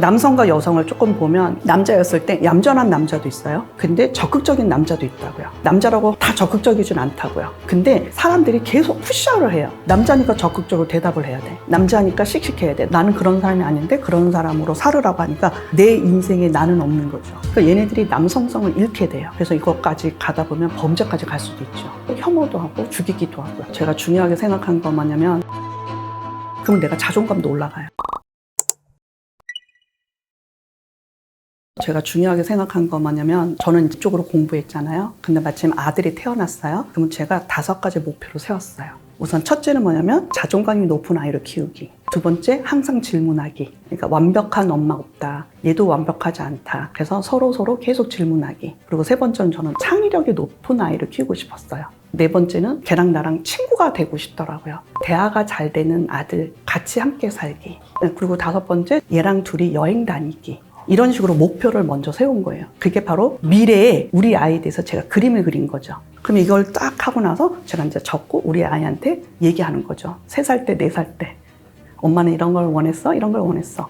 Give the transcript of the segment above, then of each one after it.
남성과 여성을 조금 보면 남자였을 때 얌전한 남자도 있어요. 근데 적극적인 남자도 있다고요. 남자라고 다 적극적이진 않다고요. 근데 사람들이 계속 푸시를 해요. 남자니까 적극적으로 대답을 해야 돼. 남자니까 씩씩해야 돼. 나는 그런 사람이 아닌데 그런 사람으로 살으라고 하니까 내 인생에 나는 없는 거죠. 그러니까 얘네들이 남성성을 잃게 돼요. 그래서 이것까지 가다 보면 범죄까지 갈 수도 있죠. 혐오도 하고 죽이기도 하고요. 제가 중요하게 생각한 건 뭐냐면 그럼 내가 자존감도 올라가요. 제가 중요하게 생각한 건 뭐냐면 저는 이쪽으로 공부했잖아요. 근데 마침 아들이 태어났어요. 그러면 제가 5가지 목표를 세웠어요. 우선 첫째는 뭐냐면 자존감이 높은 아이를 키우기. 두 번째, 항상 질문하기. 그러니까 완벽한 엄마가 없다. 얘도 완벽하지 않다. 그래서 서로 계속 질문하기. 그리고 세 번째는 저는 창의력이 높은 아이를 키우고 싶었어요. 네 번째는 걔랑 나랑 친구가 되고 싶더라고요. 대화가 잘 되는 아들, 같이 함께 살기. 그리고 5번째, 얘랑 둘이 여행 다니기. 이런 식으로 목표를 먼저 세운 거예요. 그게 바로 미래에 우리 아이에 대해서 제가 그림을 그린 거죠. 그럼 이걸 딱 하고 나서 제가 이제 적고 우리 아이한테 얘기하는 거죠. 3살 때, 4살 때. 엄마는 이런 걸 원했어? 이런 걸 원했어.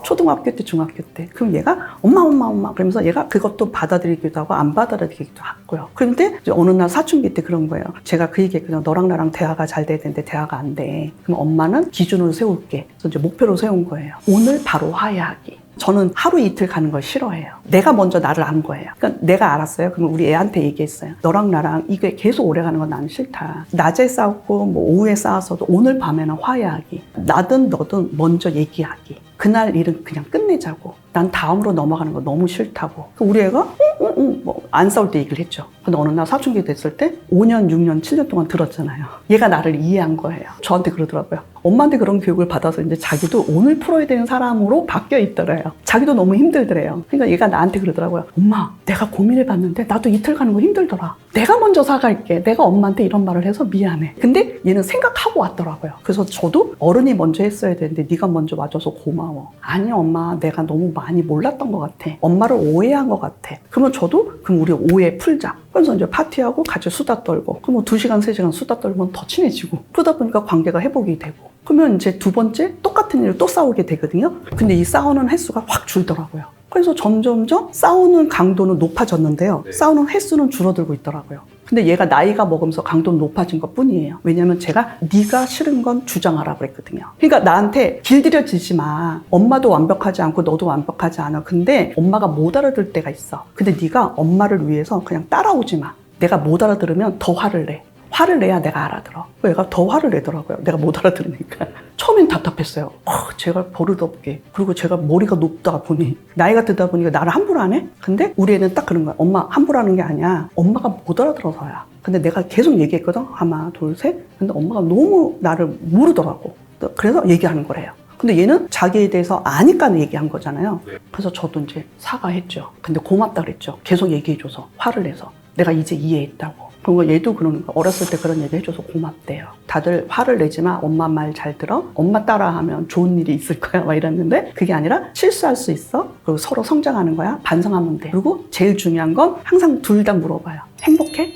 초등학교 때, 중학교 때. 그럼 얘가 엄마 그러면서 얘가 그것도 받아들이기도 하고 안 받아들이기도 하고요. 그런데 이제 어느 날 사춘기 때 그런 거예요. 제가 그 얘기했거든요. 너랑 나랑 대화가 잘 돼야 되는데 대화가 안 돼. 그럼 엄마는 기준을 세울게. 그래서 이제 목표를 세운 거예요. 오늘 바로 화해하기. 저는 하루 이틀 가는 걸 싫어해요. 내가 먼저 나를 안 거예요. 그러니까 내가 알았어요. 그러면 우리 애한테 얘기했어요. 너랑 나랑 이게 계속 오래 가는 건 나는 싫다. 낮에 싸우고 뭐 오후에 싸웠어도 오늘 밤에는 화해하기. 나든 너든 먼저 얘기하기. 그날 일은 그냥 끝내자고. 난 다음으로 넘어가는 거 너무 싫다고. 우리 애가 뭐 안 싸울 때 얘기를 했죠. 근데 어느 날 사춘기 됐을 때 5년, 6년, 7년 동안 들었잖아요. 얘가 나를 이해한 거예요. 저한테 그러더라고요. 엄마한테 그런 교육을 받아서 이제 자기도 오늘 풀어야 되는 사람으로 바뀌어 있더래요. 자기도 너무 힘들더래요. 그러니까 얘가 나한테 그러더라고요. 엄마, 내가 고민해봤는데 나도 이틀 가는 거 힘들더라. 내가 먼저 사갈게. 내가 엄마한테 이런 말을 해서 미안해. 근데 얘는 생각하고 왔더라고요. 그래서 저도 어른이 먼저 했어야 되는데 네가 먼저 와줘서 고마워. 아니 엄마, 내가 너무 많이 몰랐던 것 같아. 엄마를 오해한 것 같아. 그러면 저도 그럼 우리 오해 풀자. 그래서 이제 파티하고 같이 수다 떨고 그럼 2시간, 3시간 수다 떨면 더 친해지고 그러다 보니까 관계가 회복이 되고 그러면 이제 2번째 똑같은 일을 또 싸우게 되거든요. 근데 이 싸우는 횟수가 확 줄더라고요. 그래서 점점점 싸우는 강도는 높아졌는데요. 네. 싸우는 횟수는 줄어들고 있더라고요. 근데 얘가 나이가 먹으면서 강도는 높아진 것 뿐이에요. 왜냐면 제가 네가 싫은 건 주장하라 그랬거든요. 그러니까 나한테 길들여지지 마. 엄마도 완벽하지 않고 너도 완벽하지 않아. 근데 엄마가 못 알아들 때가 있어. 근데 네가 엄마를 위해서 그냥 따라오지 마. 내가 못 알아들으면 더 화를 내. 화를 내야 내가 알아들어. 얘가 더 화를 내더라고요. 내가 못 알아들으니까. 처음엔 답답했어요. 제가 버릇없게. 그리고 제가 머리가 높다 보니 나이가 들다 보니까 나를 함부로 안 해? 근데 우리 애는 딱 그런 거야. 엄마 함부로 하는 게 아니야. 엄마가 못 알아들어서야. 근데 내가 계속 얘기했거든. 하나, 둘, 셋. 근데 엄마가 너무 나를 모르더라고. 그래서 얘기하는 거래요. 근데 얘는 자기에 대해서 아니까 얘기한 거잖아요. 그래서 저도 이제 사과했죠. 근데 고맙다 그랬죠. 계속 얘기해줘서 화를 내서. 내가 이제 이해했다고. 그리고 얘도 그러는 거야. 어렸을 때 그런 얘기 해줘서 고맙대요. 다들 화를 내지 마. 엄마 말 잘 들어. 엄마 따라하면 좋은 일이 있을 거야. 막 이랬는데 그게 아니라 실수할 수 있어. 그리고 서로 성장하는 거야. 반성하면 돼. 그리고 제일 중요한 건 항상 둘 다 물어봐요. 행복해?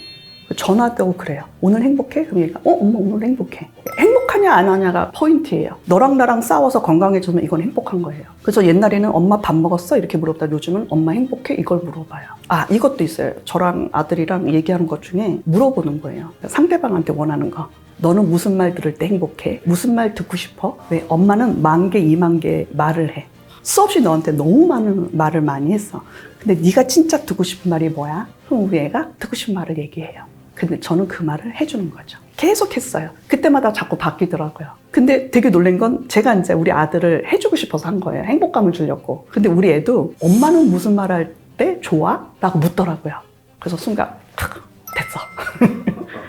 전화하고 그래요. 오늘 행복해? 그럼 얘가 엄마 오늘 행복해. 행복하냐 안 하냐가 포인트예요. 너랑 나랑 싸워서 건강해지면 이건 행복한 거예요. 그래서 옛날에는 엄마 밥 먹었어? 이렇게 물어보다 요즘은 엄마 행복해? 이걸 물어봐요. 이것도 있어요. 저랑 아들이랑 얘기하는 것 중에 물어보는 거예요. 상대방한테 원하는 거. 너는 무슨 말 들을 때 행복해? 무슨 말 듣고 싶어? 왜? 엄마는 10,000개, 20,000개 말을 해. 수없이 너한테 너무 많은 말을 많이 했어. 근데 네가 진짜 듣고 싶은 말이 뭐야? 그럼 우리 애가 듣고 싶은 말을 얘기해요. 근데 저는 그 말을 해주는 거죠. 계속 했어요. 그때마다 자꾸 바뀌더라고요. 근데 되게 놀란 건 제가 이제 우리 아들을 해주고 싶어서 한 거예요. 행복감을 주려고. 근데 우리 애도 엄마는 무슨 말 할 때 좋아? 라고 묻더라고요. 그래서 순간 됐어.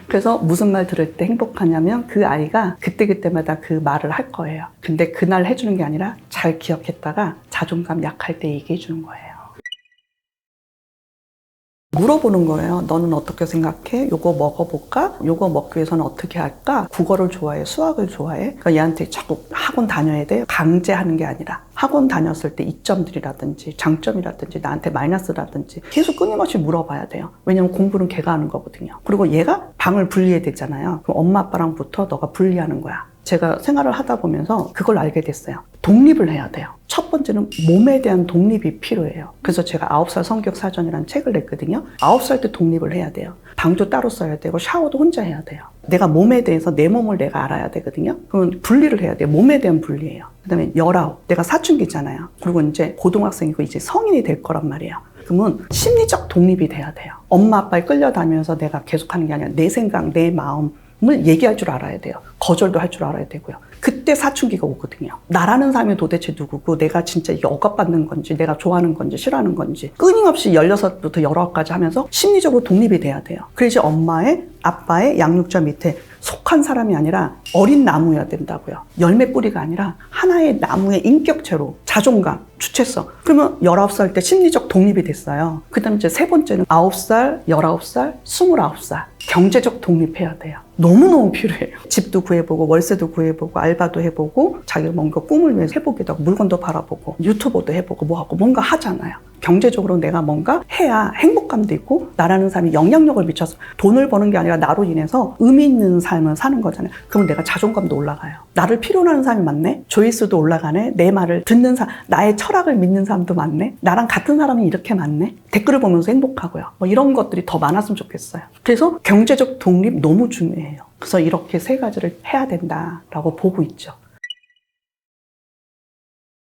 그래서 무슨 말 들을 때 행복하냐면 그 아이가 그때그때마다 그 말을 할 거예요. 근데 그날 해주는 게 아니라 잘 기억했다가 자존감 약할 때 얘기해 주는 거예요. 물어보는 거예요. 너는 어떻게 생각해? 요거 먹어볼까? 요거 먹기 위해서는 어떻게 할까? 국어를 좋아해? 수학을 좋아해? 그러니까 얘한테 자꾸 학원 다녀야 돼? 강제하는 게 아니라 학원 다녔을 때 이점들이라든지 장점이라든지 나한테 마이너스라든지 계속 끊임없이 물어봐야 돼요. 왜냐면 공부는 걔가 하는 거거든요. 그리고 얘가 방을 분리해야 되잖아요. 그럼 엄마 아빠랑부터 너가 분리하는 거야. 제가 생활을 하다 보면서 그걸 알게 됐어요. 독립을 해야 돼요. 첫 번째는 몸에 대한 독립이 필요해요. 그래서 제가 9살 성격 사전이라는 책을 냈거든요. 9살 때 독립을 해야 돼요. 방도 따로 써야 되고 샤워도 혼자 해야 돼요. 내가 몸에 대해서 내 몸을 내가 알아야 되거든요. 그러면 분리를 해야 돼요. 몸에 대한 분리예요. 그다음에 19, 내가 사춘기잖아요. 그리고 이제 고등학생이고 이제 성인이 될 거란 말이에요. 그러면 심리적 독립이 돼야 돼요. 엄마 아빠에 끌려다니면서 내가 계속하는 게 아니라 내 생각, 내 마음을 얘기할 줄 알아야 돼요. 거절도 할 줄 알아야 되고요. 그때 사춘기가 오거든요. 나라는 사람이 도대체 누구고 내가 진짜 이게 억압받는 건지 내가 좋아하는 건지 싫어하는 건지 끊임없이 16부터 19까지 하면서 심리적으로 독립이 돼야 돼요. 그래야지 엄마의 아빠의 양육자 밑에 속한 사람이 아니라 어린 나무여야 된다고요. 열매 뿌리가 아니라 하나의 나무의 인격체로 자존감, 주체성. 그러면 19살 때 심리적 독립이 됐어요. 그 다음에 이제 세 번째는 9살, 19살, 29살. 경제적 독립해야 돼요. 너무너무 필요해요. 집도 구해보고 월세도 구해보고 알바도 해보고 자기가 뭔가 꿈을 위해서 해보기도 하고 물건도 바라보고 유튜버도 해보고 뭐하고 뭔가 하잖아요. 경제적으로 내가 뭔가 해야 행복감도 있고 나라는 사람이 영향력을 미쳐서 돈을 버는 게 아니라 나로 인해서 의미 있는 삶을 사는 거잖아요. 그러면 내가 자존감도 올라가요. 나를 필요로 하는 사람이 많네? 조회수도 올라가네? 내 말을 듣는 사람, 나의 철학을 믿는 사람도 많네? 나랑 같은 사람이 이렇게 많네? 댓글을 보면서 행복하고요. 뭐 이런 것들이 더 많았으면 좋겠어요. 그래서 경제적 독립 너무 중요해요. 그래서 이렇게 세 가지를 해야 된다라고 보고 있죠.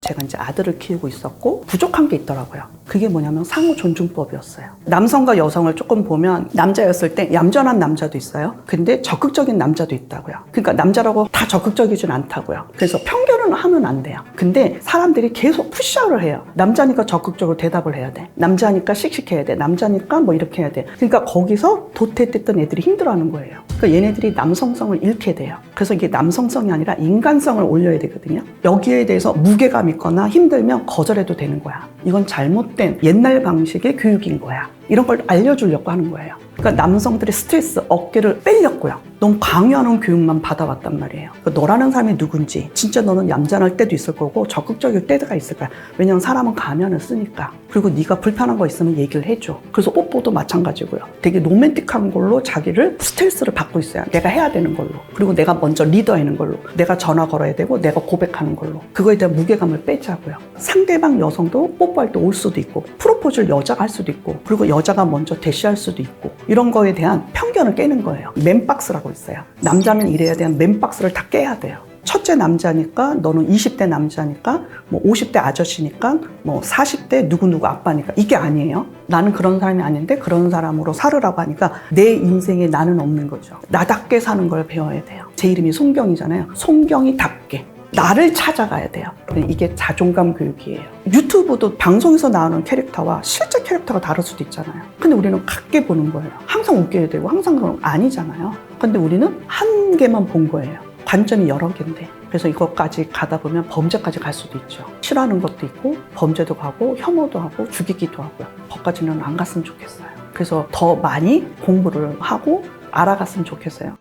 제가 이제 아들을 키우고 있었고 부족한 게 있더라고요. 그게 뭐냐면 상호 존중법이었어요. 남성과 여성을 조금 보면 남자였을 때 얌전한 남자도 있어요. 근데 적극적인 남자도 있다고요. 그러니까 남자라고 다 적극적이진 않다고요. 그래서 편견은 하면 안 돼요. 근데 사람들이 계속 푸시아웃을 해요. 남자니까 적극적으로 대답을 해야 돼. 남자니까 씩씩해야 돼. 남자니까 뭐 이렇게 해야 돼. 그러니까 거기서 도태됐던 애들이 힘들어하는 거예요. 그러니까 얘네들이 남성성을 잃게 돼요. 그래서 이게 남성성이 아니라 인간성을 올려야 되거든요. 여기에 대해서 무게감 있거나 힘들면 거절해도 되는 거야. 이건 잘못된 옛날 방식의 교육인 거야. 이런 걸 알려주려고 하는 거예요. 그러니까 남성들의 스트레스, 어깨를 빼려고요. 너무 강요하는 교육만 받아왔단 말이에요. 그러니까 너라는 사람이 누군지, 진짜 너는 얌전할 때도 있을 거고 적극적일 때가 있을 거야. 왜냐면 사람은 가면을 쓰니까. 그리고 네가 불편한 거 있으면 얘기를 해줘. 그래서 뽀뽀도 마찬가지고요. 되게 로맨틱한 걸로 자기를 스트레스를 받고 있어요. 내가 해야 되는 걸로. 그리고 내가 먼저 리더하는 걸로. 내가 전화 걸어야 되고 내가 고백하는 걸로. 그거에 대한 무게감을 빼자고요. 상대방 여성도 뽀뽀할 때 올 수도 있고 프로포즈를 여자가 할 수도 있고 그리고 여자가 먼저 대시할 수도 있고 이런 거에 대한 편견을 깨는 거예요. 맨박스라고 있어요. 남자면 이래야 되는 맨박스를 다 깨야 돼요. 첫째 남자니까 너는 20대 남자니까 뭐 50대 아저씨니까 뭐 40대 누구누구 아빠니까 이게 아니에요. 나는 그런 사람이 아닌데 그런 사람으로 살으라고 하니까 내 인생에 나는 없는 거죠. 나답게 사는 걸 배워야 돼요. 제 이름이 송경이잖아요. 송경이답게. 나를 찾아가야 돼요. 이게 자존감 교육이에요. 유튜브도 방송에서 나오는 캐릭터와 실제 캐릭터가 다를 수도 있잖아요. 근데 우리는 같게 보는 거예요. 항상 웃겨야 되고 항상 그런 거 아니잖아요. 근데 우리는 한 개만 본 거예요. 관점이 여러 개인데. 그래서 이것까지 가다 보면 범죄까지 갈 수도 있죠. 싫어하는 것도 있고 범죄도 가고 혐오도 하고 죽이기도 하고요. 거기까지는 안 갔으면 좋겠어요. 그래서 더 많이 공부를 하고 알아갔으면 좋겠어요.